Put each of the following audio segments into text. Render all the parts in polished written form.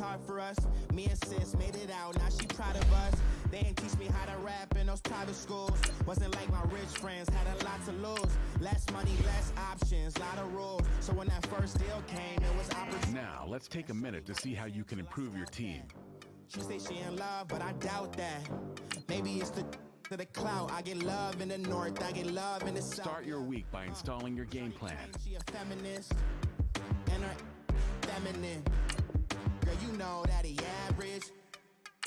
hard for us. Me and sis made it out, now she proud of us. They ain't teach me how to rap in those private schools. Wasn't like my rich friends, had a lot to lose. Less money, less options, lot of rules. So when that first deal came, it was opportunity. Now, let's take a minute to see how you can improve your team. She say she in love, but I doubt that. Maybe it's the clout. I get love in the north, I get love in the south. Start your week by installing your game plan. She a feminist, and her feminine. Girl, you know that he average.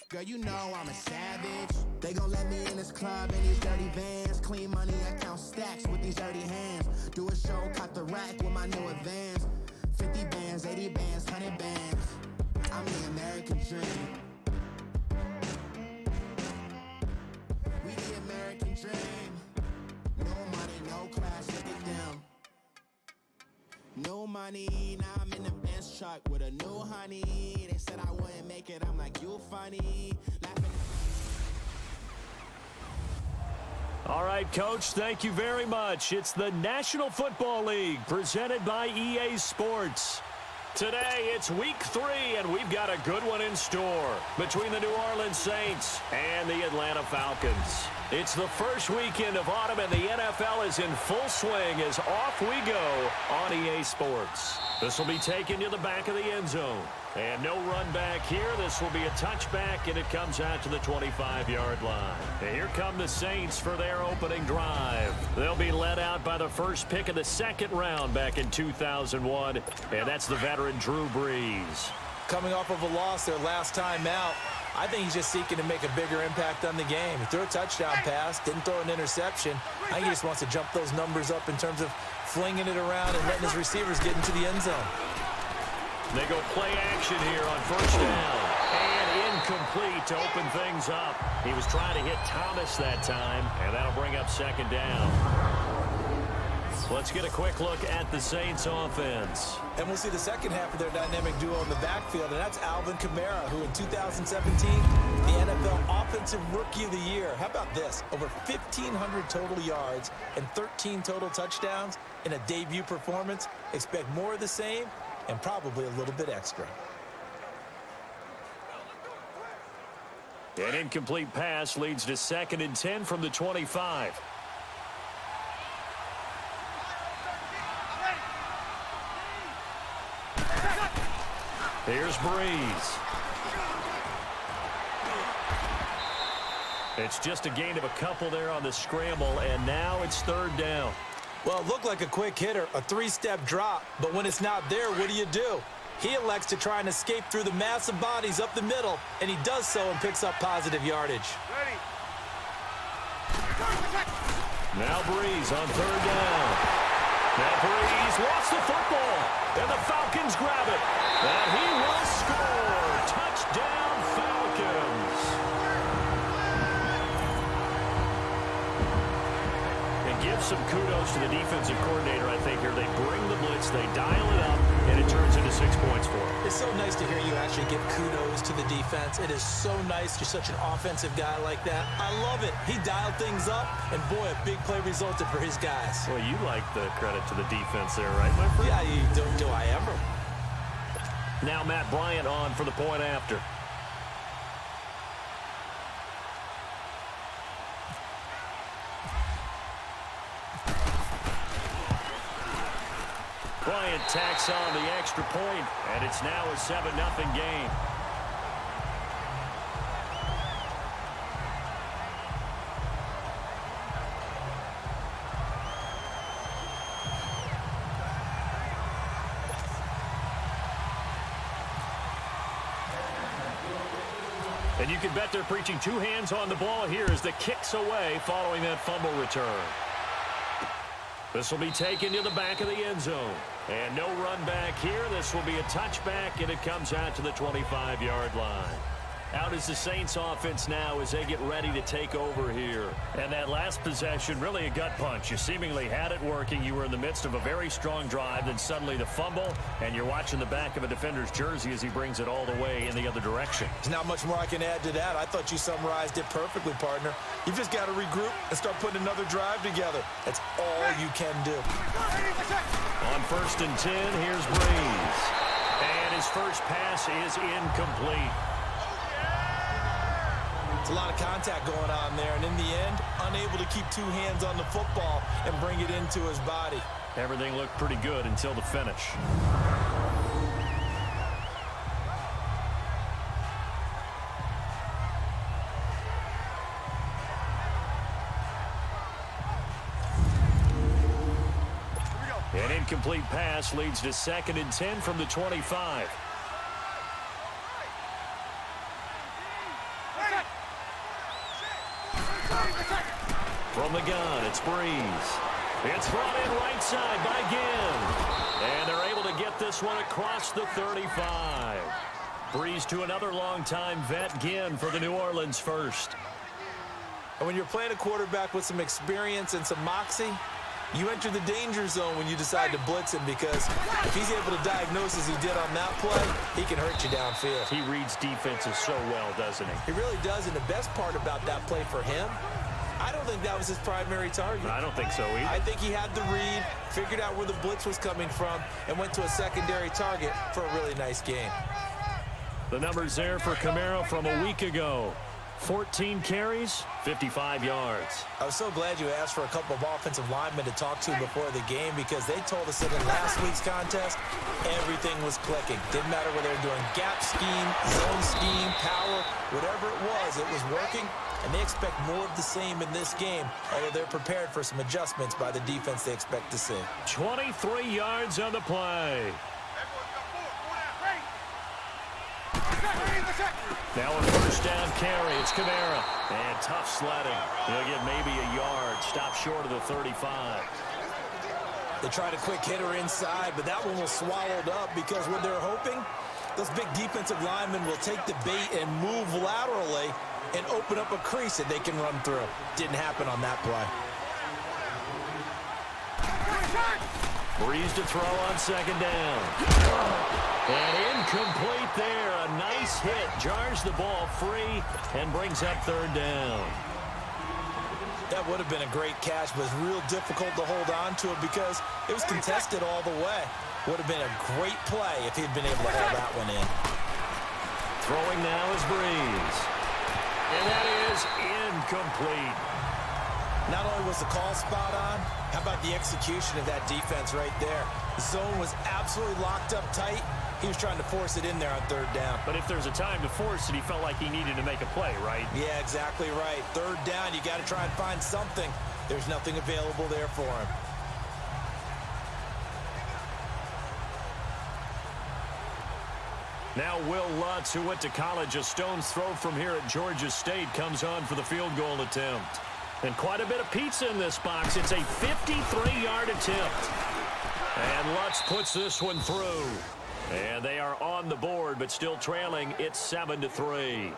Girl, you know I'm a savage. They gon' let me in this club in these dirty vans. Clean money, I count stacks with these dirty hands. Do a show, cut the rack with my new advance. 50 bands, 80 bands, 100 bands. I'm the American dream. We the American dream. No money, no class, look at them. No money, now I'm in the Benz truck with a new honey. They said I wouldn't make it, I'm like, you funny. Laughing. All right, Coach, thank you very much. It's the National Football League presented by EA Sports. Today, it's week 3, and we've got a good one in store between the New Orleans Saints and the Atlanta Falcons. It's the first weekend of autumn, and the NFL is in full swing as off we go on EA Sports. This will be taken to the back of the end zone. And no run back here. This will be a touchback, and it comes out to the 25-yard line. And here come the Saints for their opening drive. They'll be led out by the first pick of the second round back in 2001, and that's the veteran Drew Brees. Coming off of a loss their last time out, I think he's just seeking to make a bigger impact on the game. He threw a touchdown pass, didn't throw an interception. I think he just wants to jump those numbers up in terms of flinging it around and letting his receivers get into the end zone. They go play action here on first down. And incomplete to open things up. He was trying to hit Thomas that time, and that'll bring up second down. Let's get a quick look at the Saints offense. And we'll see the second half of their dynamic duo in the backfield, and that's Alvin Kamara, who in 2017, the NFL Offensive Rookie of the Year. How about this? Over 1,500 total yards and 13 total touchdowns in a debut performance. Expect more of the same and probably a little bit extra. An incomplete pass leads to 2nd and 10 from the 25. Here's Brees. It's just a gain of a couple there on the scramble, and now it's 3rd down. Well, it looked like a quick hitter, a 3-step drop, but when it's not there, what do? He elects to try and escape through the massive bodies up the middle, and he does so and picks up positive yardage. Ready. Now Brees on 3rd down. Now Brees lost the football, and the Falcons grab it. And he will score. Touchdown, Falcons. And give some kudos to the defensive coordinator, I think, here. They bring the blitz, they dial it up, and it turns into 6 points for him. It's so nice to hear you actually give kudos to the defense. It is so nice. You're such an offensive guy like that. I love it. He dialed things up, and boy, a big play resulted for his guys. Well, you like the credit to the defense there, right, my friend? Yeah, do I ever? Now Matt Bryant on for the point after. Bryant tacks on the extra point, and it's now a 7-0 game. And you can bet they're preaching 2 hands on the ball here as the kick's away following that fumble return. This will be taken to the back of the end zone. And no run back here. This will be a touchback, and it comes out to the 25-yard line. Out is the Saints offense now as they get ready to take over here. And that last possession, really a gut punch. You seemingly had it working. You were in the midst of a very strong drive, then suddenly the fumble, and you're watching the back of a defender's jersey as he brings it all the way in the other direction. There's not much more I can add to that. I thought you summarized it perfectly, partner. You've just got to regroup and start putting another drive together. That's all you can do. On 1st and 10, here's Brees. And his first pass is incomplete. It's a lot of contact going on there, and in the end, unable to keep two hands on the football and bring it into his body. Everything looked pretty good until the finish. An incomplete pass leads to 2nd and 10 from the 25. From the gun, it's Breeze. It's brought in right side by Ginn. And they're able to get this one across the 35. Breeze to another long-time vet, Ginn, for the New Orleans first. And when you're playing a quarterback with some experience and some moxie, you enter the danger zone when you decide to blitz him, because if he's able to diagnose as he did on that play, he can hurt you downfield. He reads defenses so well, doesn't he? He really does, and the best part about that play for him, I don't think that was his primary target. I don't think so either. I think he had the read, figured out where the blitz was coming from, and went to a secondary target for a really nice game. The numbers there for Kamara from a week ago. 14 carries, 55 yards. I was so glad you asked for a couple of offensive linemen to talk to before the game, because they told us that in last week's contest, everything was clicking. Didn't matter whether they were doing gap scheme, zone scheme, power, whatever it was working, and they expect more of the same in this game, although they're prepared for some adjustments by the defense they expect to see. 23 yards on the play. Now a first down carry. It's Kamara. And tough sledding. He'll get maybe a yard. Stop short of the 35. They tried a quick hitter inside, but that one was swallowed up, because what they're hoping, those big defensive linemen will take the bait and move laterally and open up a crease that they can run through. Didn't happen on that play. Breeze to throw on 2nd down. And incomplete there. A nice hit. Jars the ball free and brings up 3rd down. That would have been a great catch, but it's real difficult to hold on to it because it was contested all the way. Would have been a great play if he'd been able to hold that one in. Throwing now is Breeze. And that is incomplete. Not only was the call spot on, how about the execution of that defense right there? The zone was absolutely locked up tight. He was trying to force it in there on 3rd down. But if there's a time to force it, he felt like he needed to make a play, right? Yeah, exactly right. 3rd down, you got to try and find something. There's nothing available there for him. Now Will Lutz, who went to college a stone's throw from here at Georgia State, comes on for the field goal attempt. And quite a bit of pizza in this box. It's a 53-yard attempt. And Lutz puts this one through. And they are on the board, but still trailing. It's 7-3.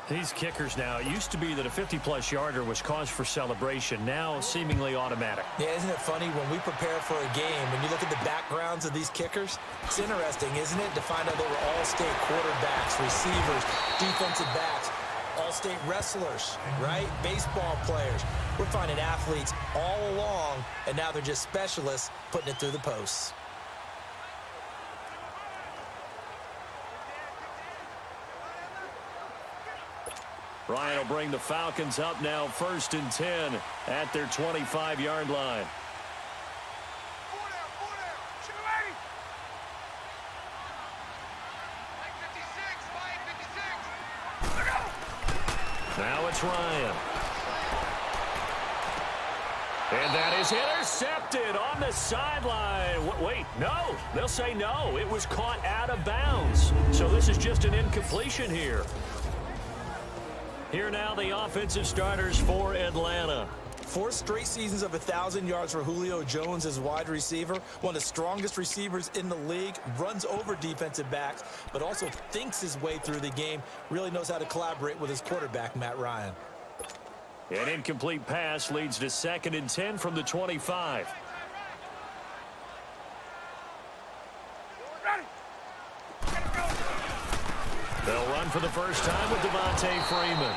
These kickers now, it used to be that a 50-plus yarder was cause for celebration. Now seemingly automatic. Yeah, isn't it funny when we prepare for a game, when you look at the backgrounds of these kickers, it's interesting, isn't it, to find out they were all-state quarterbacks, receivers, defensive backs, all-state wrestlers, right? Baseball players. We're finding athletes all along, and now they're just specialists putting it through the posts. Ryan will bring the Falcons up now 1st and 10 at their 25-yard line. Now it's Ryan. And that is intercepted on the sideline. Wait, no. They'll say no. It was caught out of bounds. So this is just an incompletion here. Here now the offensive starters for Atlanta. 4 straight seasons of 1,000 yards for Julio Jones as wide receiver. One of the strongest receivers in the league. Runs over defensive backs, but also thinks his way through the game. Really knows how to collaborate with his quarterback, Matt Ryan. An incomplete pass leads to 2nd and 10 from the 25. They'll run for the first time with Devontae Freeman.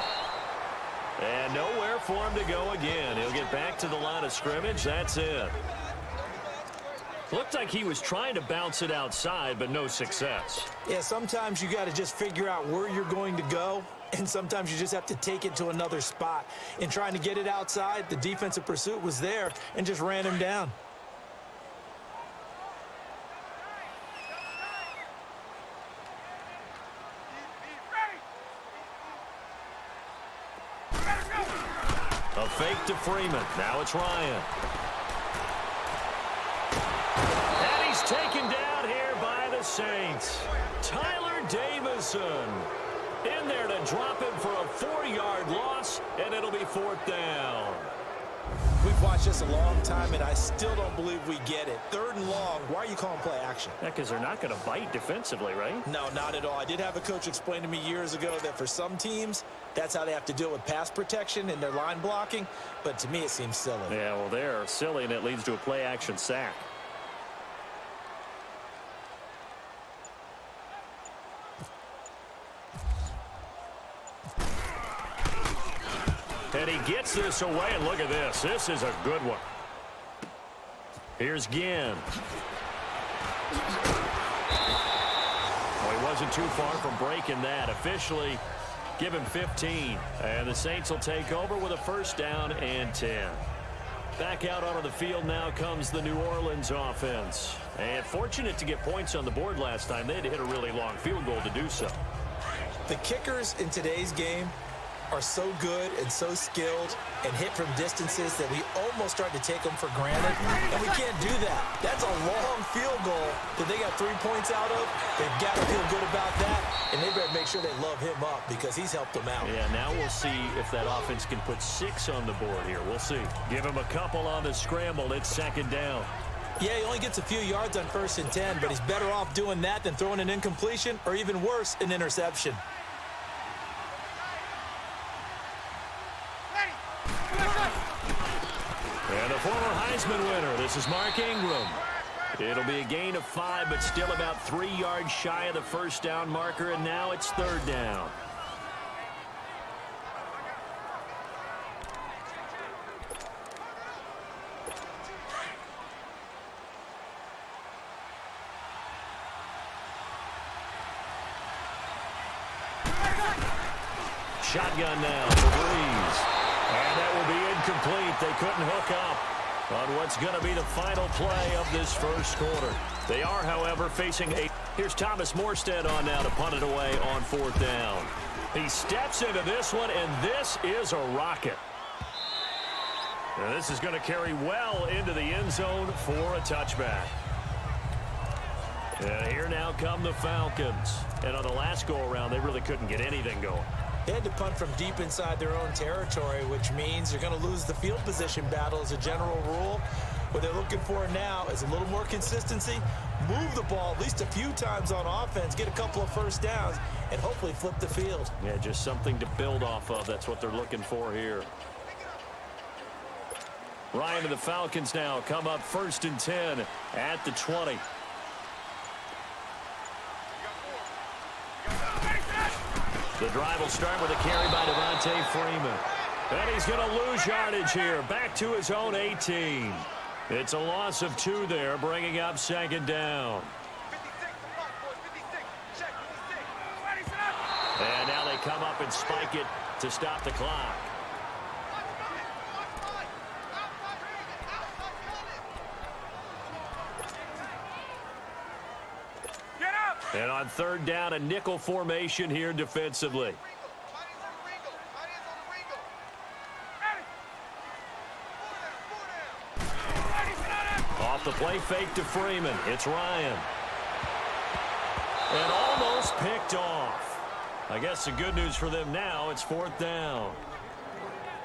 And nowhere for him to go again. He'll get back to the line of scrimmage. That's it. Looked like he was trying to bounce it outside, but no success. Yeah, sometimes you got to just figure out where you're going to go, and sometimes you just have to take it to another spot. In trying to get it outside, the defensive pursuit was there and just ran him down. A fake to Freeman. Now it's Ryan. And he's taken down here by the Saints. Tyler Davison in there to drop him for a 4-yard loss, and it'll be 4th down. We've watched this a long time, and I still don't believe we get it. 3rd and long, why are you calling play action? Yeah, because they're not going to bite defensively, right? No, not at all. I did have a coach explain to me years ago that for some teams, that's how they have to deal with pass protection and their line blocking, but to me it seems silly. Yeah, well, they're silly, and it leads to a play action sack. And he gets this away, and look at this. This is a good one. Here's Ginn. Well, he wasn't too far from breaking that. Officially, give him 15. And the Saints will take over with a 1st down and 10. Back out onto the field now comes the New Orleans offense. And fortunate to get points on the board last time. They had to hit a really long field goal to do so. The kickers in today's game are so good and so skilled and hit from distances that we almost start to take them for granted, and we can't do that. That's a long field goal that they got 3 points out of. They've got to feel good about that, and they better make sure they love him up because he's helped them out. Yeah, now we'll see if that offense can put 6 on the board here. We'll see. Give him a couple on the scramble. It's 2nd down. Yeah, he only gets a few yards on 1st and 10, but he's better off doing that than throwing an incompletion or even worse, an interception. And a former Heisman winner, this is Mark Ingram. It'll be a gain of 5, but still about 3 yards shy of the 1st down marker, and now it's 3rd down. Shotgun now for Breeze. And that will be incomplete. They couldn't hook up on what's going to be the final play of this 1st quarter. They are, however, facing a... Here's Thomas Morstead on now to punt it away on 4th down. He steps into this one, and this is a rocket. And this is going to carry well into the end zone for a touchback. And here now come the Falcons. And on the last go-around, they really couldn't get anything going. They had to punt from deep inside their own territory, which means they're going to lose the field position battle as a general rule. What they're looking for now is a little more consistency, move the ball at least a few times on offense, get a couple of 1st downs, and hopefully flip the field. Yeah, just something to build off of. That's what they're looking for here. Ryan to the Falcons now come up 1st and 10 at the 20. The drive will start with a carry by Devontae Freeman. And he's going to lose yardage here. Back to his own 18. It's a loss of 2 there, bringing up 2nd down. And now they come up and spike it to stop the clock. And on 3rd down, a nickel formation here defensively. Off the play fake to Freeman. It's Ryan. And almost picked off. I guess the good news for them now, it's 4th down.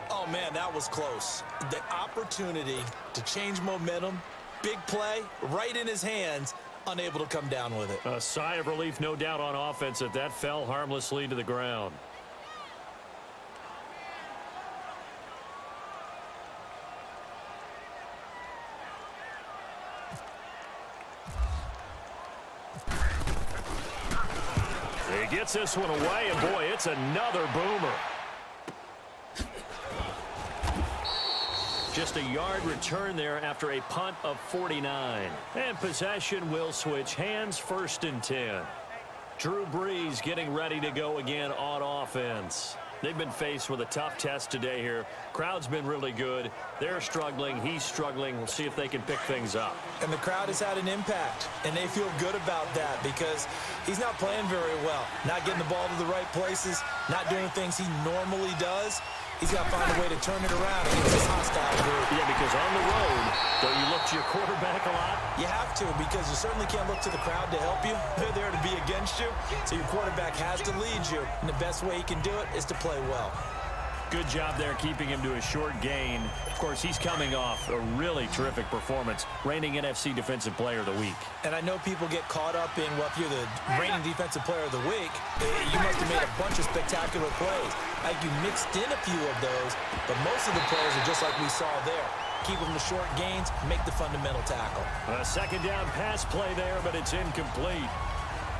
Oh, man, that was close. The opportunity to change momentum, big play, right in his hands, unable to come down with it. A sigh of relief, no doubt, on offense that fell harmlessly to the ground. He gets this one away, and boy, it's another boomer. just a yard return there after a punt of 49. And possession will switch hands, 1st and 10. Drew Brees getting ready to go again on offense. They've been faced with a tough test today here. Crowd's been really good. They're struggling. He's struggling. We'll see if they can pick things up. And the crowd has had an impact, and they feel good about that because he's not playing very well, not getting the ball to the right places, not doing things he normally does. He's got to find a way to turn it around against this hostile group. Yeah, because on the road, though you look to your quarterback a lot. You have to, because you certainly can't look to the crowd to help you. They're there to be against you, so your quarterback has to lead you. And the best way he can do it is to play well. Good job there keeping him to a short gain. Of course, he's coming off a really terrific performance, reigning NFC Defensive Player of the Week. And I know people get caught up in, well, if you're the reigning Defensive Player of the Week, you must have made a bunch of spectacular plays. Like you mixed in a few of those, but most of the plays are just like we saw there. Keep them to short gains, make the fundamental tackle. A 2nd down pass play there, but it's incomplete.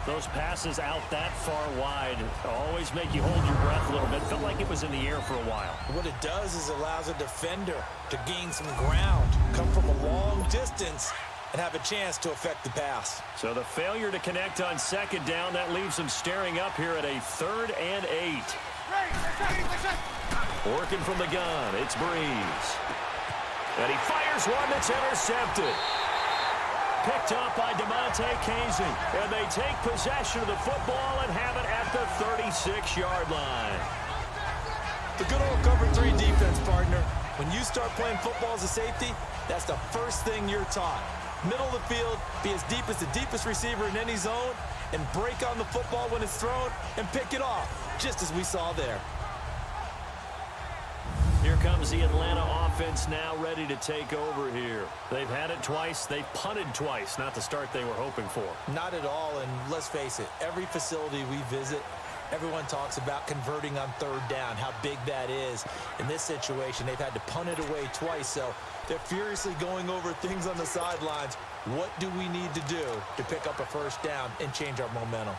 Those passes out that far wide always make you hold your breath a little bit. Felt like it was in the air for a while. What it does is allows a defender to gain some ground, come from a long distance, and have a chance to affect the pass. So the failure to connect on 2nd down, that leaves them staring up here at a 3rd and 8. Working from the gun, it's Brees. And he fires one that's intercepted. Picked up by DeMonte Casey. And they take possession of the football and have it at the 36-yard line. The good old cover 3 defense, partner. When you start playing football as a safety, that's the first thing you're taught. Middle of the field, be as deep as the deepest receiver in any zone, and break on the football when it's thrown and pick it off, just as we saw there. Here comes the Atlanta offense now ready to take over here. They've had it twice. They've punted twice. Not the start they were hoping for. Not at all, and let's face it, every facility we visit, everyone talks about converting on 3rd down, how big that is. In this situation, they've had to punt it away twice, so they're furiously going over things on the sidelines. What do we need to do to pick up a 1st down and change our momentum?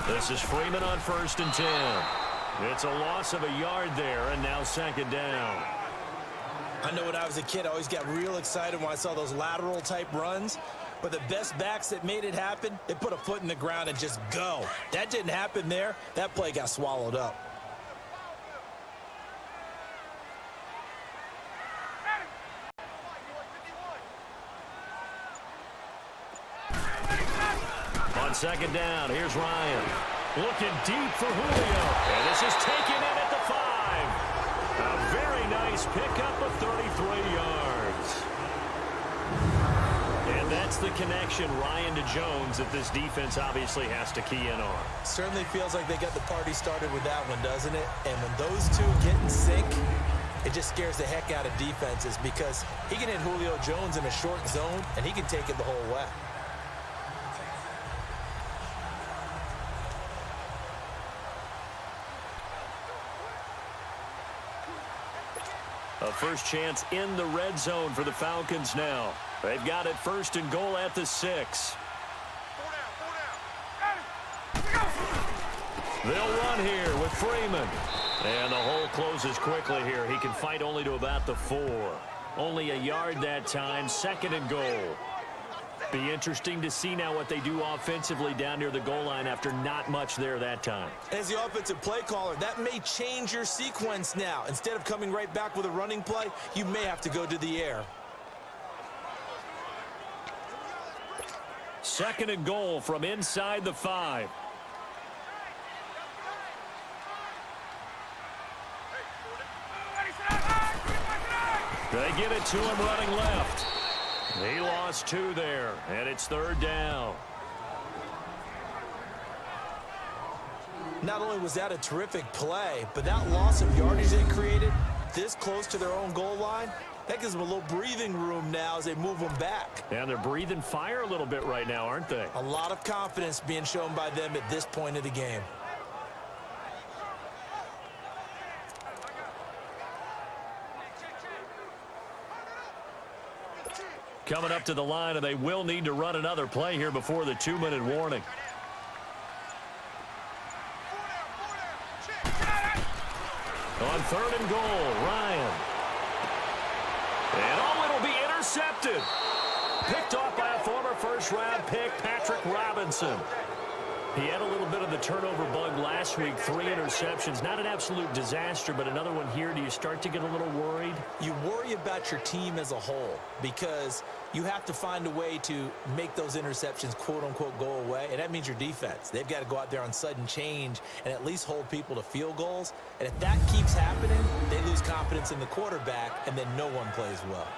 This is Freeman on 1st and 10. It's a loss of a yard there, and now 2nd down. I know when I was a kid, I always got real excited when I saw those lateral-type runs. But the best backs that made it happen, they put a foot in the ground and just go. That didn't happen there. That play got swallowed up. On 2nd down, here's Ryan. Looking deep for Julio. And this is taken in at the 5. A very nice pickup of 33 yards. And that's the connection, Ryan to Jones, that this defense obviously has to key in on. Certainly feels like they got the party started with that one, doesn't it? And when those two get in sync, it just scares the heck out of defenses because he can hit Julio Jones in a short zone, and he can take it the whole way. A first chance in the red zone for the Falcons now. They've got it 1st and goal at the 6. They'll run here with Freeman. And the hole closes quickly here. He can fight only to about the 4. Only a yard that time, 2nd and goal. Be interesting to see now what they do offensively down near the goal line after not much there that time. As the offensive play caller, that may change your sequence now. Instead of coming right back with a running play, you may have to go to the air. 2nd and goal from inside the 5. They get it to him running left. He lost 2 there, and it's 3rd down. Not only was that a terrific play, but that loss of yardage they created this close to their own goal line, that gives them a little breathing room now as they move them back. And they're breathing fire a little bit right now, aren't they? A lot of confidence being shown by them at this point of the game. coming up to the line, and they will need to run another play here before the 2-minute warning. On 3rd and goal, Ryan. And it'll be intercepted. Picked off by a former first-round pick, Patrick Robinson. He had a little bit of the turnover bug last week, 3 interceptions. Not an absolute disaster, but another one here. Do you start to get a little worried? You worry about your team as a whole because you have to find a way to make those interceptions, quote-unquote, go away, and that means your defense. They've got to go out there on sudden change and at least hold people to field goals. And if that keeps happening, they lose confidence in the quarterback, and then no one plays well.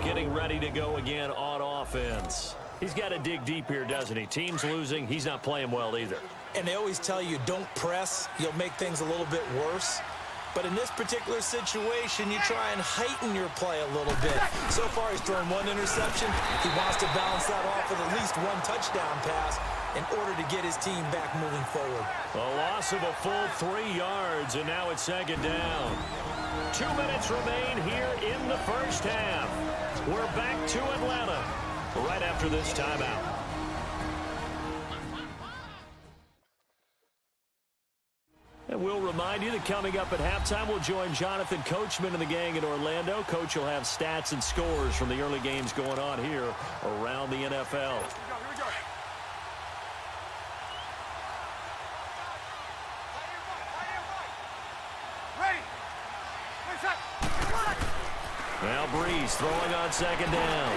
Getting ready to go again on offense. He's got to dig deep here, doesn't he? Team's losing. He's not playing well either. And they always tell you, don't press. You'll make things a little bit worse. But in this particular situation, you try and heighten your play a little bit. So far, he's thrown 1 interception. He wants to balance that off with at least 1 touchdown pass in order to get his team back moving forward. A loss of a full 3 yards, and now it's 2nd down. 2 minutes remain here in the first half. We're back to Atlanta right after this timeout. And we'll remind you that coming up at halftime, we'll join Jonathan Coachman and the gang in Orlando. Coach will have stats and scores from the early games going on here around the NFL. Now Breeze throwing on 2nd down.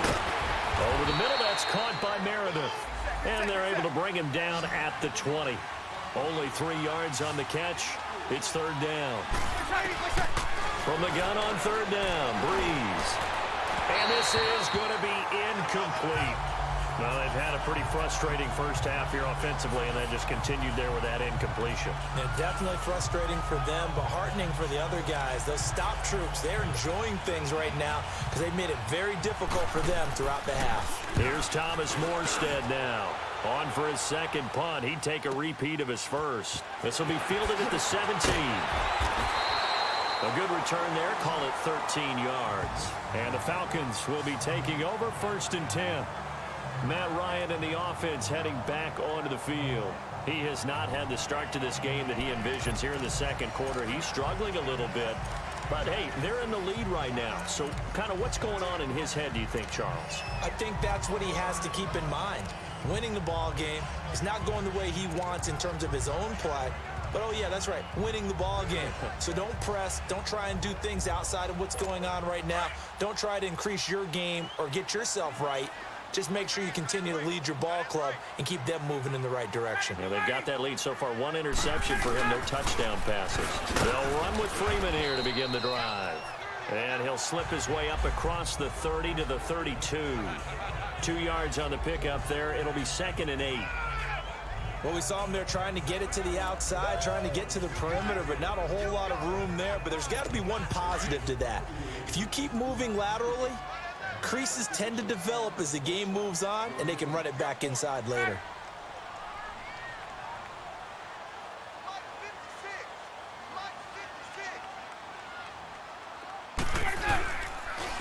Over the middle, that's caught by Meredith. And they're able to bring him down at the 20. Only 3 yards on the catch. It's 3rd down. From the gun on 3rd down, Breeze. And this is going to be incomplete. Well, they've had a pretty frustrating first half here offensively, and they just continued there with that incompletion. Yeah, definitely frustrating for them, but heartening for the other guys. Those stop troops, they're enjoying things right now because they've made it very difficult for them throughout the half. Here's Thomas Morstead now. On for his 2nd punt. He'd take a repeat of his first. This will be fielded at the 17. A good return there. Call it 13 yards. And the Falcons will be taking over 1st and 10. Matt Ryan and the offense heading back onto the field. He has not had the start to this game that he envisions here in the 2nd quarter. He's struggling a little bit. But, hey, they're in the lead right now. So kind of what's going on in his head, do you think, Charles? I think that's what he has to keep in mind. Winning the ball game is not going the way he wants in terms of his own play. But, oh, yeah, that's right, winning the ball game. So don't press. Don't try and do things outside of what's going on right now. Don't try to increase your game or get yourself right. Just make sure you continue to lead your ball club and keep them moving in the right direction. Yeah, they've got that lead so far. 1 interception for him, no touchdown passes. They'll run with Freeman here to begin the drive. And he'll slip his way up across the 30 to the 32. 2 yards on the pickup there. It'll be 2nd and 8. Well, we saw him there trying to get it to the outside, trying to get to the perimeter, but not a whole lot of room there. But there's got to be one positive to that. If you keep moving laterally, creases tend to develop as the game moves on, and they can run it back inside later.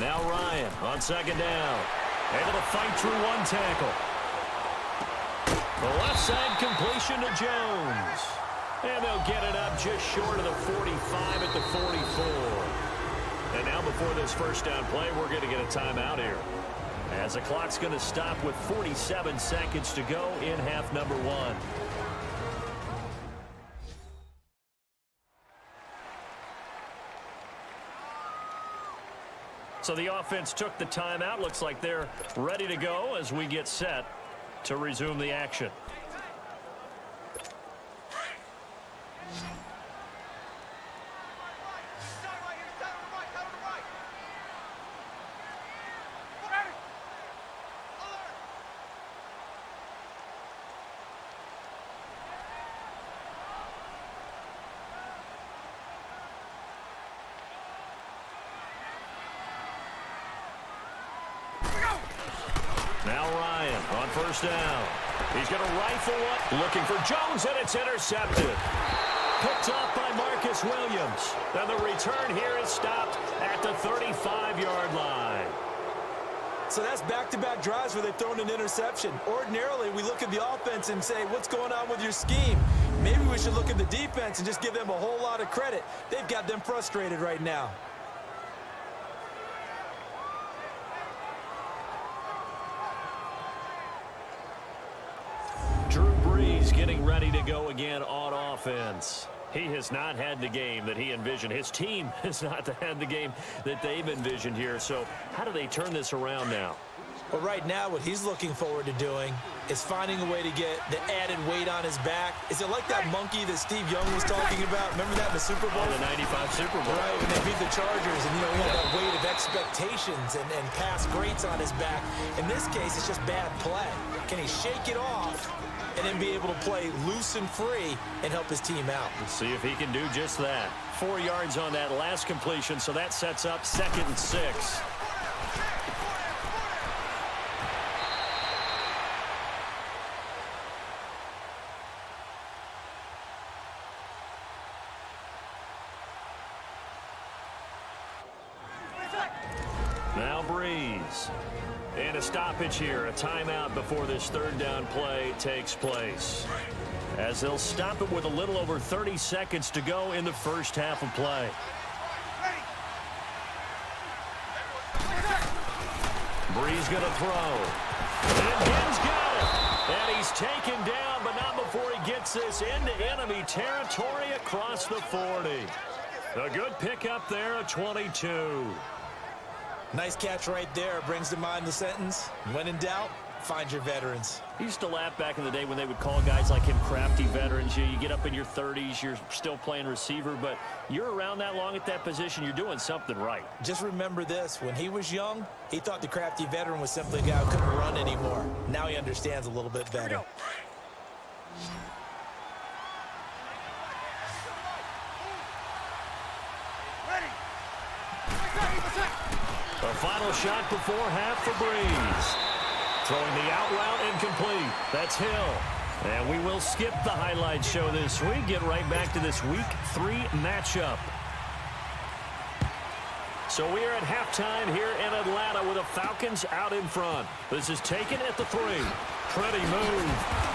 Now Ryan on 2nd down. Able to fight through 1 tackle. The left side completion to Jones. And they'll get it up just short of the 45 at the 44. And now before this first down play, we're going to get a timeout here. As the clock's going to stop with 47 seconds to go in half number 1. So the offense took the timeout. Looks like they're ready to go as we get set to resume the action. Now Ryan on first down. He's going to rifle one. Looking for Jones, and it's intercepted. Picked up by Marcus Williams. And the return here is stopped at the 35-yard line. So that's back-to-back drives where they've thrown an interception. Ordinarily, we look at the offense and say, what's going on with your scheme? Maybe we should look at the defense and just give them a whole lot of credit. They've got them frustrated right now. Drew Brees getting ready to go again on offense. He has not had the game that he envisioned. His team has not had the game that they've envisioned here. So how do they turn this around now? Well, right now, what he's looking forward to doing is finding a way to get the added weight on his back. Is it like that monkey that Steve Young was talking about? Remember that in the Super Bowl? Oh, the 95 Super Bowl. Right, when they beat the Chargers, and, he had that weight of expectations and past greats on his back. In this case, it's just bad play. Can he shake it off and then be able to play loose and free and help his team out? Let's see if he can do just that. 4 yards on that last completion, so that sets up 2nd and 6. Now Brees. And a stoppage here, a timeout before this 3rd down play takes place. As they'll stop it with a little over 30 seconds to go in the first half of play. Brees going to throw. And Ben's got it. And he's taken down, but not before he gets this into enemy territory across the 40. A good pickup there at 22. Nice catch right there. Brings to mind the sentence, when in doubt, find your veterans. He used to laugh back in the day when they would call guys like him crafty veterans. You get up in your 30s, you're still playing receiver, but you're around that long at that position, you're doing something right. Just remember this. When he was young, he thought the crafty veteran was simply a guy who couldn't run anymore. Now he understands a little bit better. A final shot before half for Brees. Throwing the out route incomplete. That's Hill. And we will skip the highlight show this week. Get right back to this Week 3 matchup. So we are at halftime here in Atlanta with the Falcons out in front. This is taken at the 3. Pretty move.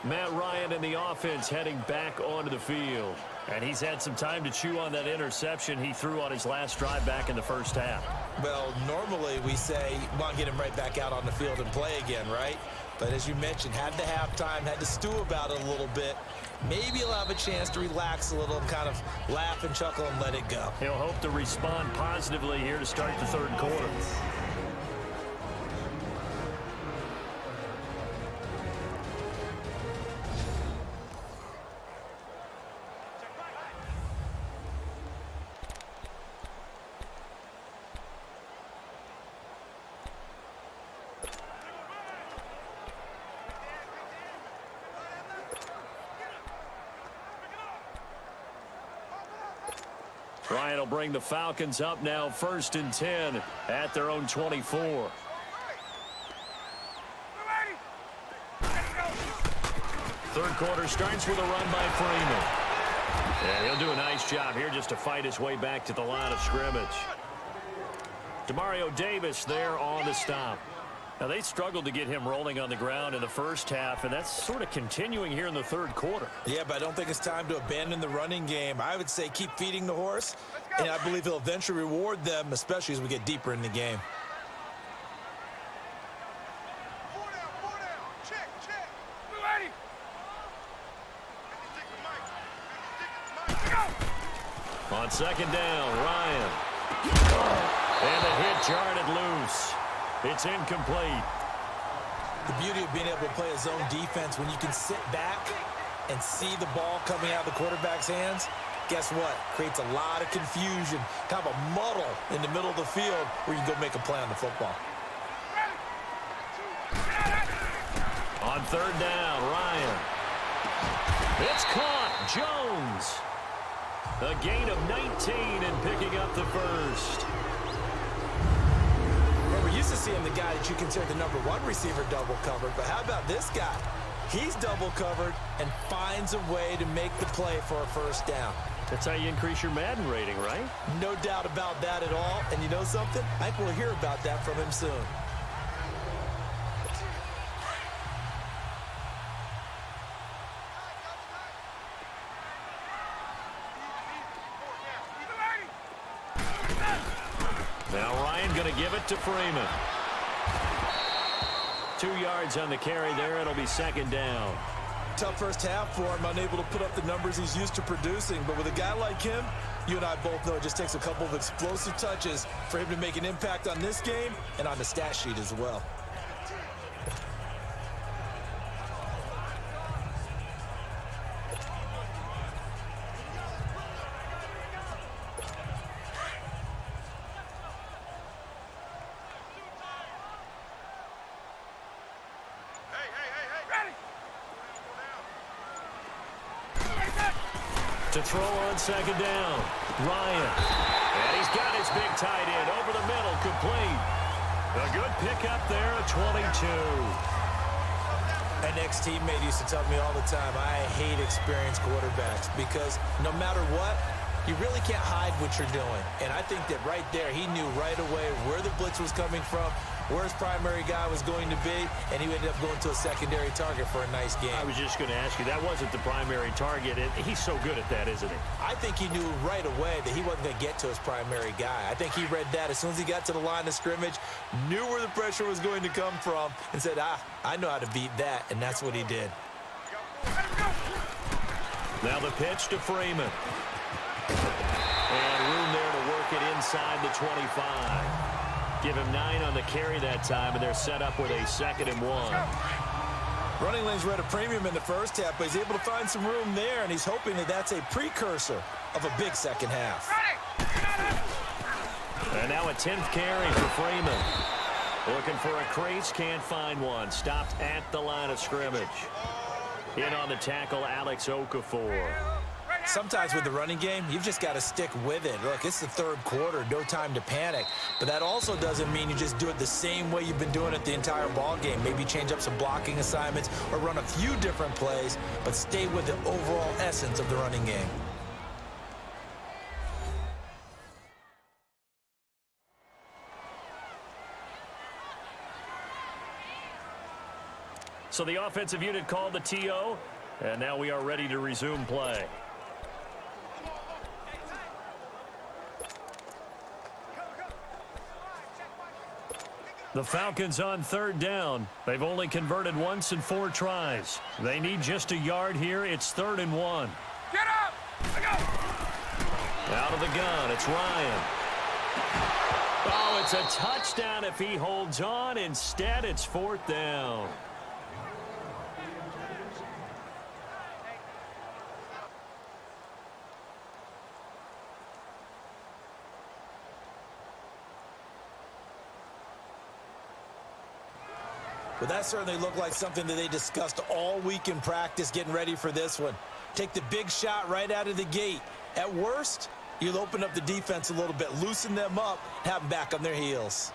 Matt Ryan and the offense heading back onto the field. And he's had some time to chew on that interception he threw on his last drive back in the first half. Well, normally we say, want to get him right back out on the field and play again, right? But as you mentioned, had the halftime, had to stew about it a little bit. Maybe he'll have a chance to relax a little and kind of laugh and chuckle and let it go. He'll hope to respond positively here to start the 3rd quarter. Ryan will bring the Falcons up now 1st and 10 at their own 24. Third quarter starts with a run by Freeman. And he'll do a nice job here just to fight his way back to the line of scrimmage. Demario Davis there on the stop. Now, they struggled to get him rolling on the ground in the first half, and that's sort of continuing here in the 3rd quarter. Yeah, but I don't think it's time to abandon the running game. I would say keep feeding the horse, and I believe he'll eventually reward them, especially as we get deeper in the game. On 2nd down, Ryan. And the hit jarred it loose. It's incomplete. The beauty of being able to play a zone defense when you can sit back and see the ball coming out of the quarterback's hands, guess what? Creates a lot of confusion, kind of a muddle in the middle of the field where you can go make a play on the football. On 3rd down, Ryan. It's caught. Jones. A gain of 19 and picking up the first. Well, we're used to seeing the guy that you consider the #1 receiver double covered, but how about this guy? He's double covered and finds a way to make the play for a first down. That's how you increase your Madden rating, right? No doubt about that at all. And you know something? I think we'll hear about that from him soon. Now Ryan going to give it to Freeman. 2 yards on the carry there. It'll be second down. Tough first half for him, unable to put up the numbers he's used to producing. But with a guy like him, you and I both know it just takes a couple of explosive touches for him to make an impact on this game and on the stat sheet as well. To throw on second down, Ryan. And he's got his big tight end over the middle, complete. A good pickup there, a 22. An ex-teammate used to tell me all the time, I hate experienced quarterbacks because no matter what, you really can't hide what you're doing. And I think that right there, he knew right away where the blitz was coming from, where his primary guy was going to be, and he ended up going to a secondary target for a nice game. I was just going to ask you, that wasn't the primary target. He's so good at that, isn't he? I think he knew right away that he wasn't going to get to his primary guy. I think he read that as soon as he got to the line of scrimmage, knew where the pressure was going to come from, and said, I know how to beat that, and that's what he did. Now the pitch to Freeman. And room there to work it inside the 25. Give him 9 on the carry that time, and they're set up with a 2nd and 1. Running lanes were at a premium in the first half, but he's able to find some room there, and he's hoping that that's a precursor of a big second half. And now a 10th carry for Freeman. Looking for a crease, can't find one. Stopped at the line of scrimmage. In on the tackle, Alex Okafor. Sometimes with the running game, you've just got to stick with it. Look, it's the third quarter, no time to panic. But that also doesn't mean you just do it the same way you've been doing it the entire ball game. Maybe change up some blocking assignments or run a few different plays, but stay with the overall essence of the running game. So the offensive unit called the TO, and now we are ready to resume play. The Falcons on 3rd down. They've only converted once in 4 tries. They need just a yard here. It's 3rd and 1. Get up! Go! Out of the gun, it's Ryan. Oh, it's a touchdown if he holds on. Instead, it's 4th down. Well, that certainly looked like something that they discussed all week in practice getting ready for this one. Take the big shot right out of the gate. At worst, you'll open up the defense a little bit, loosen them up, have them back on their heels.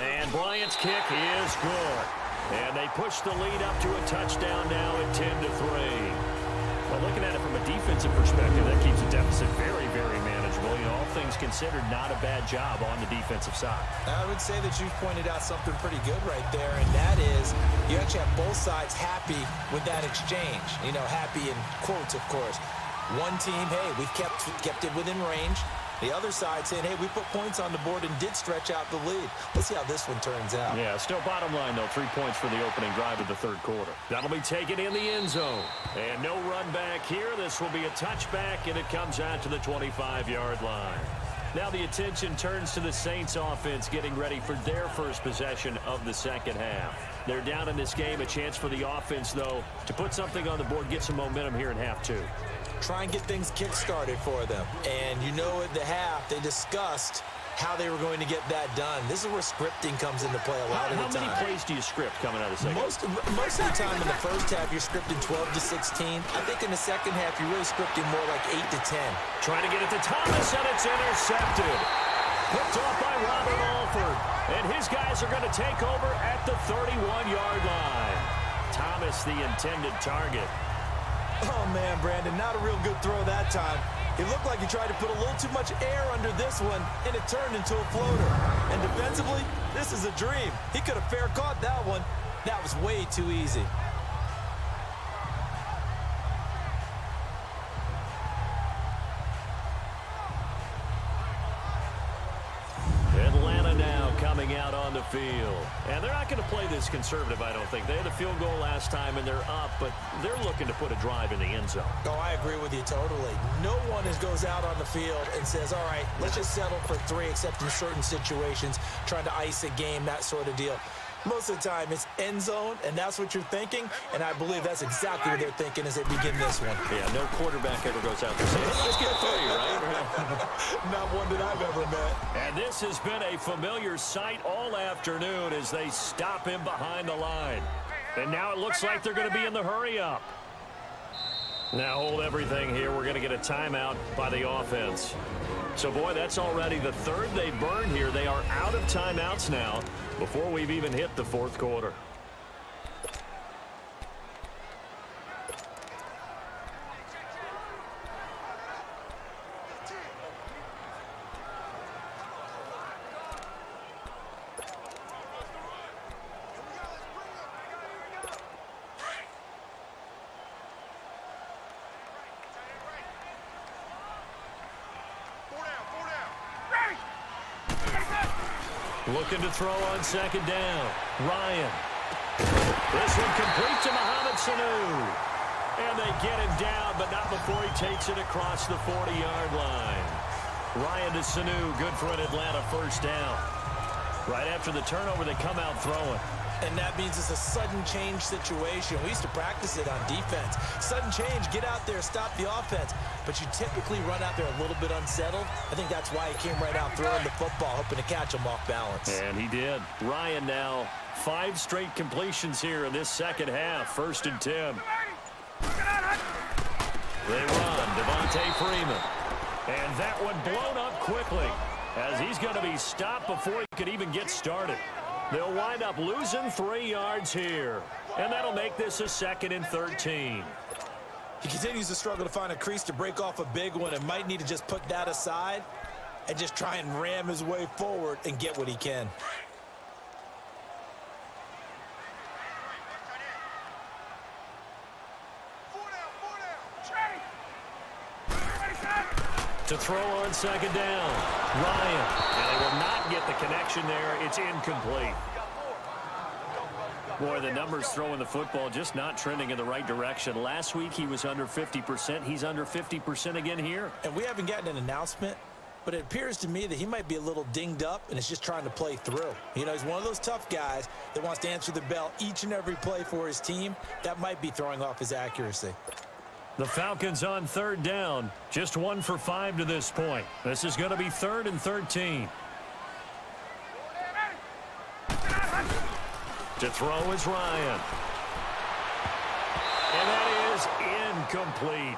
And Bryant's kick is good. And they push the lead up to a touchdown now at 10-3. Well, looking at it from a defensive perspective, that keeps the deficit very, very manageable. You know, all things considered, not a bad job on the defensive side. I would say that you've pointed out something pretty good right there, and that is you actually have both sides happy with that exchange. You know, happy in quotes, of course. One team, hey, we've kept it within range. The other side saying, hey, we put points on the board and did stretch out the lead. Let's see how this one turns out. Yeah, still bottom line, though, 3 points for the opening drive of the 3rd quarter. That'll be taken in the end zone. And no run back here. This will be a touchback, and it comes out to the 25-yard line. Now the attention turns to the Saints offense getting ready for their first possession of the second half. They're down in this game. A chance for the offense, though, to put something on the board, get some momentum here in half 2. try and get things kick-started for them. And you know at the half, they discussed how they were going to get that done. This is where scripting comes into play a lot of the time. How many plays do you script coming out of the second? Most of the time in the first half, you're scripting 12 to 16. I think in the second half, you're really scripting more like 8 to 10. Trying to get it to Thomas, and it's intercepted. Picked off by Robert Alford. And his guys are going to take over at the 31-yard line. Thomas, the intended target. Oh, man, Brandon, not a real good throw that time. It looked like he tried to put a little too much air under this one, and it turned into a floater. And defensively, this is a dream. He could have fair caught that one. That was way too easy. Atlanta now coming out on the field. And they're not going to play this conservative, I don't think. They had a field goal last time, and they're up, but they're looking to put a drive in the end zone. Oh, I agree with you totally. No one goes out on the field and says, all right, let's just settle for 3, except in certain situations, trying to ice a game, that sort of deal. Most of the time, it's end zone, and that's what you're thinking, and I believe that's exactly what they're thinking as they begin this one. Yeah, no quarterback ever goes out there saying, let's get 3, right? Not one that I've ever met. And this has been a familiar sight all afternoon as they stop him behind the line. And now it looks like they're going to be in the hurry-up. Now hold everything here. We're going to get a timeout by the offense. So, boy, that's already the third they burned here. They are out of timeouts now before we've even hit the fourth quarter. Looking to throw on second down. Ryan. This one complete to Mohamed Sanu. And they get him down, but not before he takes it across the 40-yard line. Ryan to Sanu, good for an Atlanta first down. Right after the turnover, they come out throwing. And that means it's a sudden change situation. We used to practice it on defense. Sudden change, get out there, stop the offense. But you typically run out there a little bit unsettled. I think that's why he came right out throwing the football, hoping to catch him off balance. And he did. Ryan now 5 straight completions here in this second half. 1st and 10. They run. Devontae Freeman. And that one blown up quickly as he's going to be stopped before he could even get started. They'll wind up losing 3 yards here. And that'll make this a 2nd and 13. He continues to struggle to find a crease to break off a big one and might need to just put that aside and just try and ram his way forward and get what he can. To throw on second down. Ryan. And they will not get the connection there. It's incomplete. Boy, the numbers throwing the football just not trending in the right direction. Last week he was under 50%. He's under 50% again here. And we haven't gotten an announcement, but it appears to me that he might be a little dinged up and is just trying to play through. You know, he's one of those tough guys that wants to answer the bell each and every play for his team. That might be throwing off his accuracy. The Falcons on 3rd down. Just 1 for 5 to this point. This is going to be 3rd and 13. To throw is Ryan. And that is incomplete.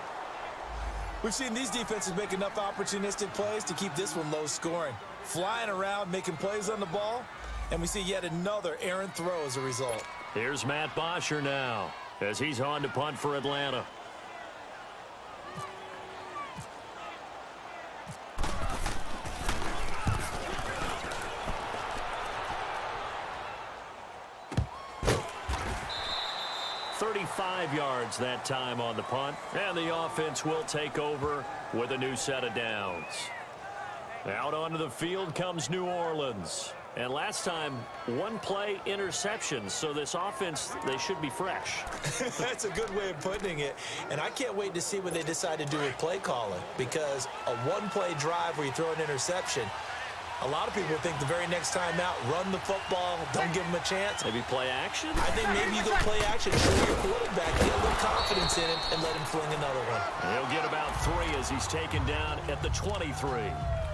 We've seen these defenses make enough opportunistic plays to keep this one low scoring. Flying around, making plays on the ball, and we see yet another errant throw as a result. Here's Matt Bosher now as he's on to punt for Atlanta. .35 yards that time on the punt, and the offense will take over with a new set of downs. Out onto the field comes New Orleans. And last time, 1 play interception, so this offense, they should be fresh. That's a good way of putting it. And I can't wait to see what they decide to do with play calling, because a 1-play drive where you throw an interception, A lot of people think the very next time out, run the football, don't give him a chance. Maybe play action? I think maybe you go play action, show your quarterback, get a little confidence in him, and let him fling another one. He'll get about 3 as he's taken down at the 23.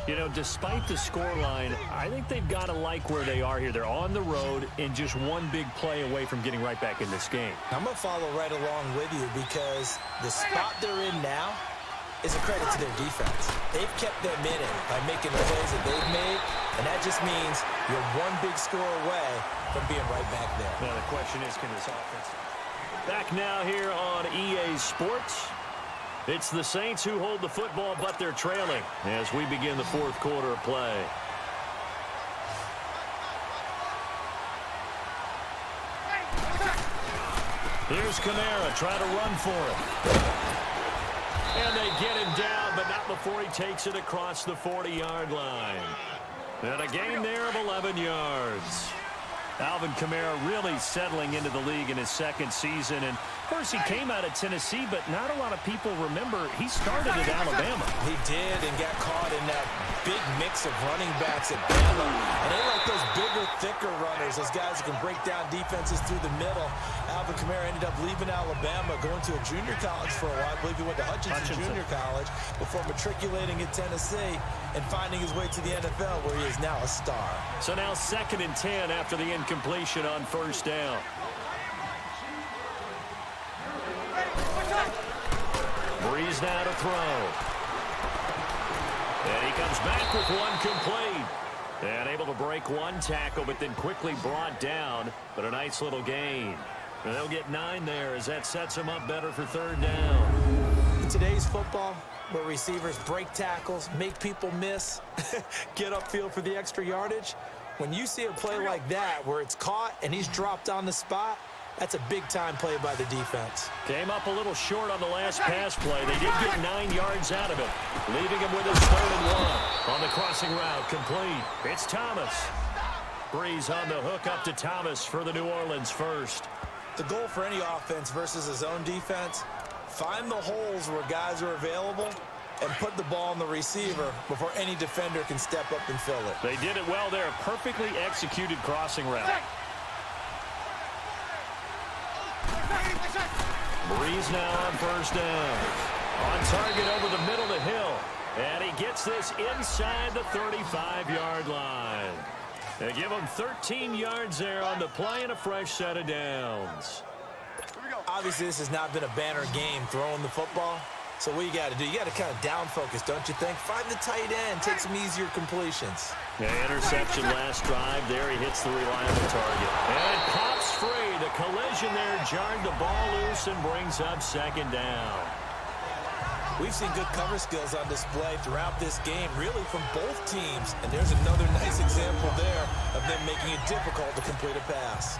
You know, despite the scoreline, I think they've got to like where they are here. They're on the road and just one big play away from getting right back in this game. I'm going to follow right along with you because the spot they're in now is a credit to their defense. They've kept them in it by making the plays that they've made, and that just means you're one big score away from being right back there. Now the question is, can this offense... Back now here on EA Sports. It's the Saints who hold the football, but they're trailing as we begin the fourth quarter of play. Here's Kamara trying to run for it. And they get him down, but not before he takes it across the 40-yard line. And a gain there of 11 yards. Alvin Kamara really settling into the league in his second season. And, of course, he came out of Tennessee, but not a lot of people remember he started at Alabama. He did and got caught in that big mix of running backs at Bama. And they like those bigger, thicker runners, those guys who can break down defenses through the middle. Alvin Kamara ended up leaving Alabama, going to a junior college for a while. I believe he went to Hutchinson Junior College before matriculating at Tennessee and finding his way to the NFL, where he is now a star. So now 2nd and 10 after the incompletion on first down. Breeze now to throw. And he comes back with one complete. And able to break one tackle, but then quickly brought down. But a nice little gain. And they'll get 9 there as that sets him up better for 3rd down. In today's football, where receivers break tackles, make people miss, get upfield for the extra yardage, when you see a play like that where it's caught and he's dropped on the spot, that's a big-time play by the defense. Came up a little short on the last pass play. They did get 9 yards out of it, leaving him with his 3rd and 1. On the crossing route, complete. It's Thomas. Breeze on the hook up to Thomas for the New Orleans first. The goal for any offense versus his own defense, find the holes where guys are available and put the ball on the receiver before any defender can step up and fill it. They did it well there. Perfectly executed crossing route. Breeze now on first down. On target over the middle to Hill. And he gets this inside the 35-yard line. They give him 13 yards there on the play and a fresh set of downs. Obviously, this has not been a banner game throwing the football. So what you got to do, you got to kind of down focus, don't you think? Find the tight end, take some easier completions. Yeah, interception last drive. There he hits the reliable target. And it pops free. The collision there jarred the ball loose and brings up 2nd down. We've seen good cover skills on display throughout this game, really from both teams. And there's another nice example there of them making it difficult to complete a pass.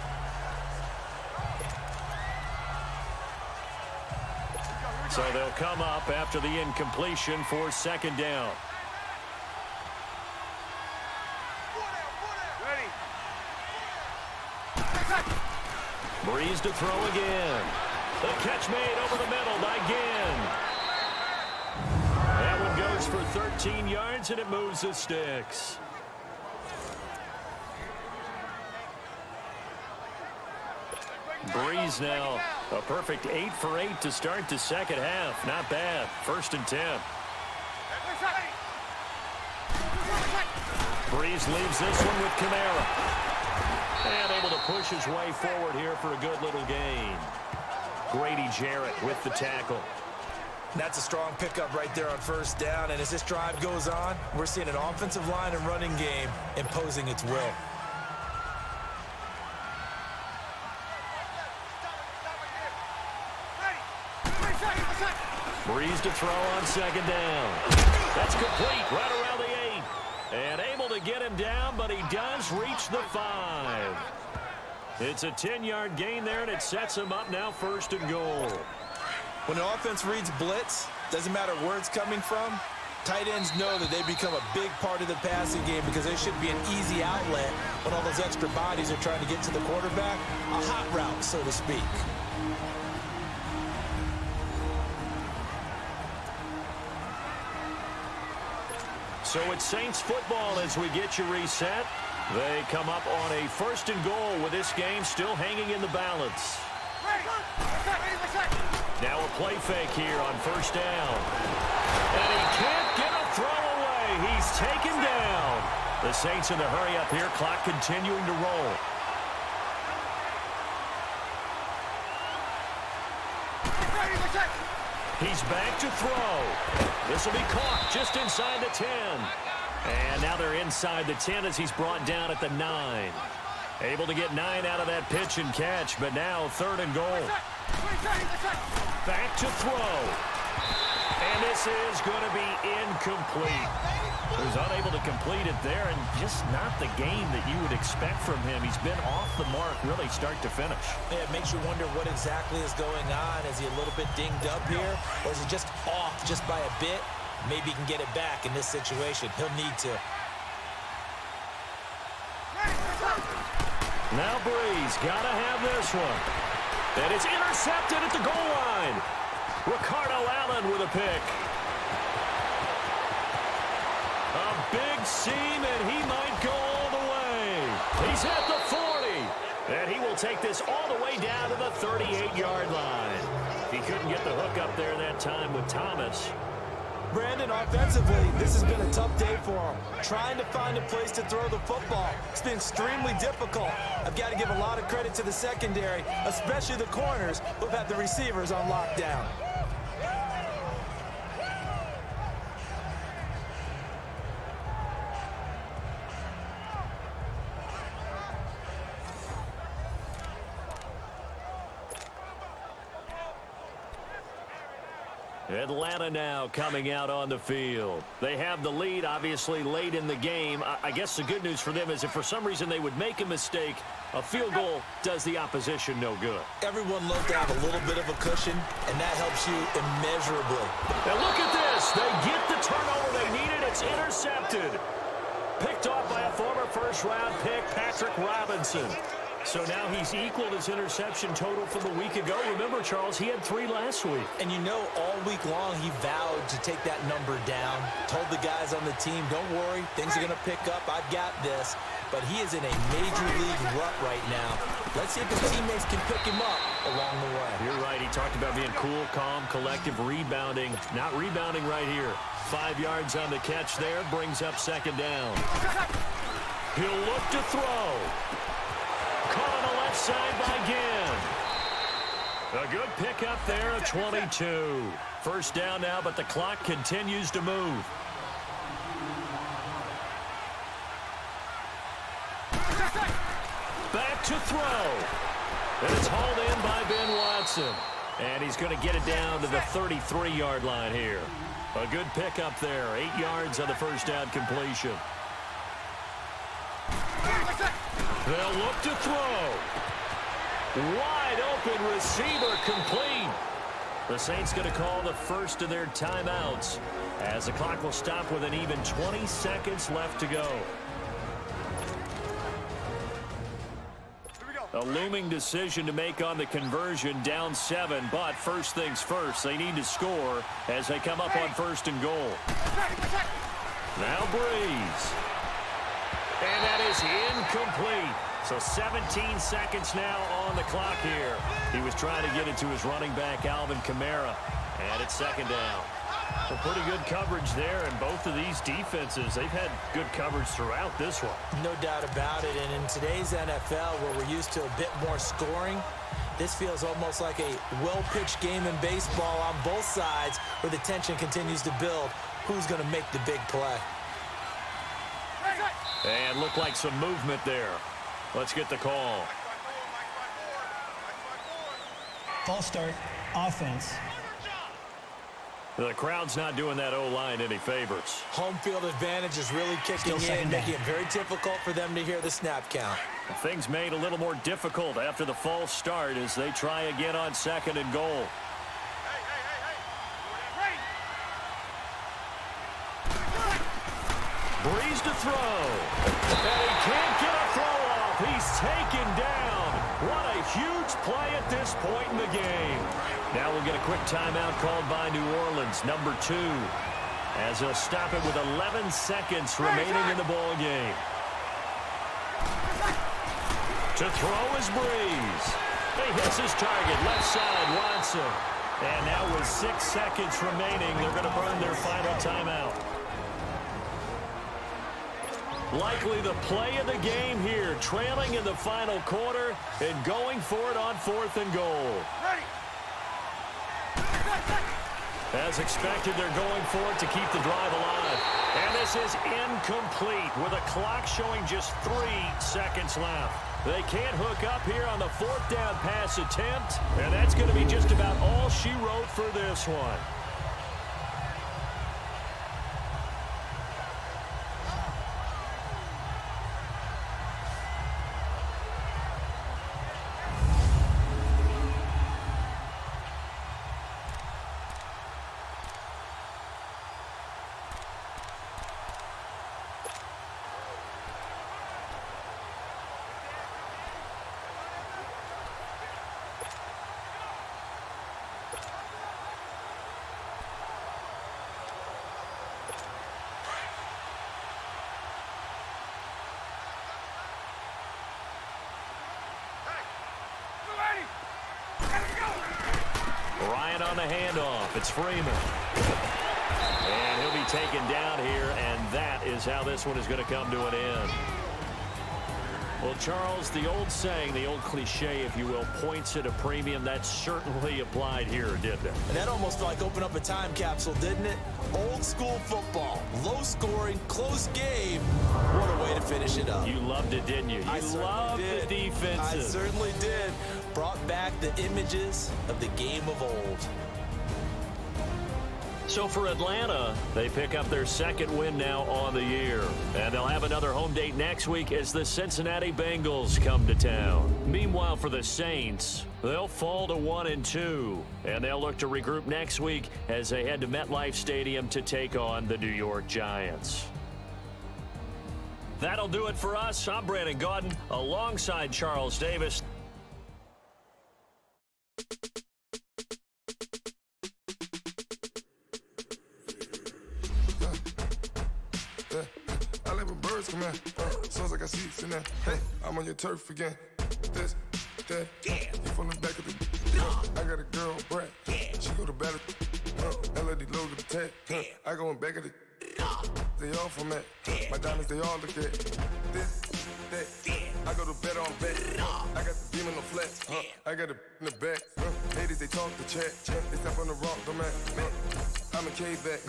So they'll come up after the incompletion for 2nd down. Breeze to throw again. The catch made over the middle by Ginn. That one goes for 13 yards, and it moves the sticks. Breeze now a perfect 8 for 8 to start the second half. Not bad. 1st and 10. Breeze leaves this one with Kamara. And able to push his way forward here for a good little gain. Grady Jarrett with the tackle. That's a strong pickup right there on first down. And as this drive goes on, we're seeing an offensive line and running game imposing its will. Breeze to throw on 2nd down. That's complete right around the 8. And able to get him down, but he does reach the 5. It's a 10-yard gain there, and it sets him up now 1st and goal. When an offense reads blitz, doesn't matter where it's coming from, tight ends know that they become a big part of the passing game because they should be an easy outlet when all those extra bodies are trying to get to the quarterback. A hot route, so to speak. So it's Saints football as we get you reset. They come up on a 1st and goal with this game still hanging in the balance. Now a play fake here on 1st down. And he can't get a throw away. He's taken down. The Saints in the hurry up here. Clock continuing to roll. He's back to throw. This will be caught just inside the 10. And now they're inside the 10 as he's brought down at the 9. Able to get 9 out of that pitch and catch, but now 3rd and goal. Back to throw. And this is going to be incomplete. He was unable to complete it there, and just not the game that you would expect from him. He's been off the mark really start to finish. Yeah, it makes you wonder what exactly is going on. Is he a little bit dinged up here, or is he just off just by a bit? Maybe he can get it back in this situation. He'll need to. Now Breeze got to have this one. And it's intercepted at the goal line. Ricardo Allen with a pick. A big seam, and he might go all the way. He's at the 40. And he will take this all the way down to the 38-yard line. He couldn't get the hook up there that time with Thomas. Brandon, offensively, this has been a tough day for him. Trying to find a place to throw the football. It's been extremely difficult. I've got to give a lot of credit to the secondary, especially the corners who've had the receivers on lockdown. Atlanta now coming out on the field. They have the lead, obviously, late in the game. I guess the good news for them is if for some reason they would make a mistake, a field goal does the opposition no good. Everyone loves to have a little bit of a cushion, and that helps you immeasurably. Now look at this. They get the turnover they needed. It's intercepted. Picked off by a former first-round pick, Patrick Robinson. So now he's equaled his interception total from a week ago. Remember, Charles, he had 3 last week. And you know, all week long he vowed to take that number down. Told the guys on the team, don't worry, things are going to pick up. I've got this. But he is in a major league rut right now. Let's see if his teammates can pick him up along the way. You're right. He talked about being cool, calm, collective, rebounding. Not rebounding right here. 5 yards on the catch there. Brings up 2nd down. He'll look to throw. Caught on the left side by Ginn. A good pickup there at 22. 1st down now, but the clock continues to move. Back to throw. And it's hauled in by Ben Watson. And he's going to get it down to the 33-yard line here. A good pickup there. 8 yards on the 1st down completion. They'll look to throw. Wide open receiver complete. The Saints going to call the first of their timeouts as the clock will stop with an even 20 seconds left to go. A looming decision to make on the conversion, down 7, but first things first, they need to score as they come up on 1st and goal. Now Breeze. And that is incomplete. So 17 seconds now on the clock here. He was trying to get it to his running back, Alvin Kamara. And it's 2nd down. A pretty good coverage there, and both of these defenses, they've had good coverage throughout this one. No doubt about it, and in today's NFL, where we're used to a bit more scoring, this feels almost like a well-pitched game in baseball on both sides, where the tension continues to build. Who's going to make the big play? And looked like some movement there. Let's get the call. False start, offense. The crowd's not doing that O-line any favors. Home field advantage is really kicking in, making it very difficult for them to hear the snap count. Things made a little more difficult after the false start as they try again on 2nd and goal. Breeze to throw. And he can't get a throw off. He's taken down. What a huge play at this point in the game. Now we'll get a quick timeout called by New Orleans, number 2. as he'll stop it with 11 seconds remaining in the ball game. To throw is Breeze. He hits his target, left side, Watson. And now with 6 seconds remaining, they're going to burn their final timeout. Likely the play of the game here, trailing in the final quarter and going for it on 4th and goal. Ready. As expected, they're going for it to keep the drive alive. And this is incomplete with a clock showing just 3 seconds left. They can't hook up here on the 4th down pass attempt, and that's going to be just about all she wrote for this one. Ryan on the handoff. It's Freeman. And he'll be taken down here, and that is how this one is going to come to an end. Well, Charles, the old saying, the old cliche, if you will, points at a premium, that certainly applied here, didn't it? And that almost like opened up a time capsule, didn't it? Old school football, low scoring, close game. What a way to finish it up. You loved it, didn't you? You loved the defensive. I certainly did. Brought back the images of the game of old. So for Atlanta, they pick up their 2nd win now on the year. And they'll have another home date next week as the Cincinnati Bengals come to town. Meanwhile, for the Saints, they'll fall to 1-2. And they'll look to regroup next week as they head to MetLife Stadium to take on the New York Giants. That'll do it for us. I'm Brandon Gaudin alongside Charles Davis. I like when birds come in. Sounds like I seats in there. Hey, I'm on your turf again. This, that. You from the back of the. I got a girl, Brad. She go to battle. LED logo the tag. I go in back of the. They all from that. My diamonds, they all look at. This, that. I go to bed on bet. I got the beam on the flat. I got it in the back. Ladies, they talk the chat. They step on the rock, the man. I'm a K-back.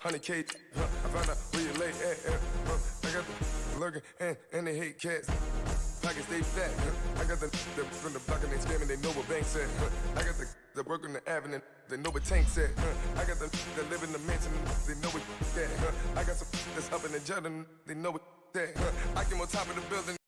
400K. I found out where you lay at. I got the lurking and they hate cats. Pockets stay fat. I got the from the block and they scamming, they know what banks at. I got the work on the avenue, they know what tanks at. I got the that live in the mansion, they know what that. I got some that's up in the jet and they know what that. I came on top of the building.